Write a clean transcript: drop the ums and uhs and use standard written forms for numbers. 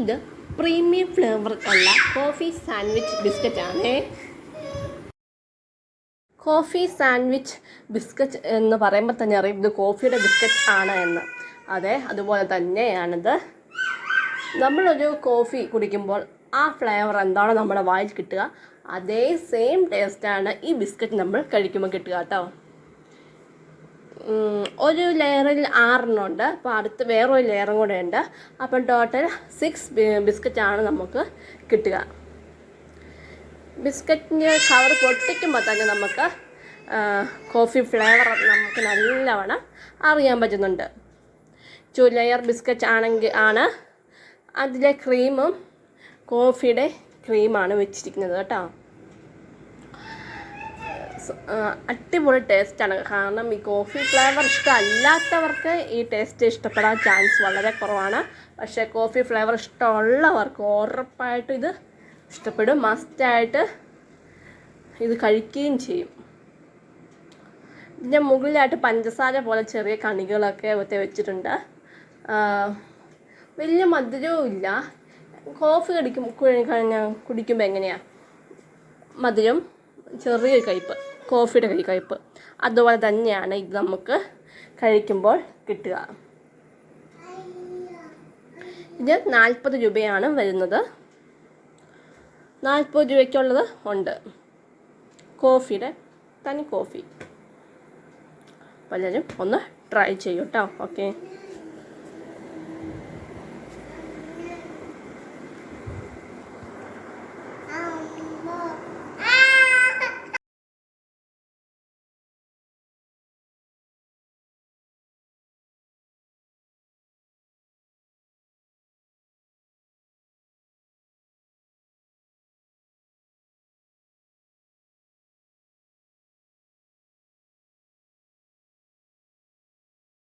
ഇത് premium flavour ഉള്ള coffee sandwich biscuit ആണ്. കോഫി സാൻഡ്വിച്ച് ബിസ്ക്കറ്റ് എന്ന് പറയുമ്പോൾ തന്നെ അറിയാം ഇത് കോഫിയുടെ ബിസ്ക്കറ്റ് ആണ് എന്ന്. അതെ, അതുപോലെ തന്നെയാണിത്. നമ്മളൊരു കോഫി കുടിക്കുമ്പോൾ ആ ഫ്ലേവർ എന്താണോ നമ്മുടെ വായിൽ കിട്ടുക, അതേ സെയിം ടേസ്റ്റാണ് ഈ ബിസ്ക്കറ്റ് നമ്മൾ കഴിക്കുമ്പോൾ കിട്ടുക കേട്ടോ. ഒരു ലെയറിൽ 6 ഉണ്ട്. അപ്പോൾ അടുത്ത് വേറൊരു ലെയറും കൂടെ ഉണ്ട്. അപ്പം ടോട്ടൽ 6 ബിസ്ക്കറ്റാണ് നമുക്ക് കിട്ടുക. ബിസ്ക്കറ്റിൻ്റെ കവർ പൊട്ടിക്കുമ്പോൾ തന്നെ നമുക്ക് കോഫി ഫ്ലേവർ നമുക്ക് നല്ലവണ്ണം അറിയാൻ പറ്റുന്നുണ്ട്. 2 ലെയർ ബിസ്ക്കറ്റ് ആണ്. അതിലെ ക്രീമും കോഫിയുടെ ക്രീമാണ് വെച്ചിരിക്കുന്നത് കേട്ടോ. അടിപൊളി ടേസ്റ്റാണ്. കാരണം ഈ കോഫി ഫ്ലേവർ ഇഷ്ടമല്ലാത്തവർക്ക് ഈ ടേസ്റ്റ് ഇഷ്ടപ്പെടാൻ ചാൻസ് വളരെ കുറവാണ്. പക്ഷേ കോഫി ഫ്ലേവർ ഇഷ്ടമുള്ളവർക്ക് ഉറപ്പായിട്ട് ഇത് ഇഷ്ടപ്പെടും. മസ്റ്റായിട്ട് ഇത് കഴിക്കുകയും ചെയ്യും. ഇതിൻ്റെ മുകളിലായിട്ട് പഞ്ചസാര പോലെ ചെറിയ കണികളൊക്കെ വെച്ചിട്ടുണ്ട്. വലിയ മധുരവും ഇല്ല. കോഫി കുടിക്കുമ്പോൾ എങ്ങനെയാണ് മധുരം, ചെറിയൊരു കയ്പ്പ്, കോഫിയുടെ കയ്പ്പ്, അതുപോലെ തന്നെയാണ് ഇത് നമുക്ക് കഴിക്കുമ്പോൾ കിട്ടുക. ഇത് 40 രൂപയാണ് വരുന്നത്. 40 രൂപയ്ക്കുള്ളത് ഉണ്ട്. കോഫിയുടെ തനി കോഫി. പലരും ഒന്ന് ട്രൈ ചെയ്യൂ കേട്ടോ. ഓക്കെ.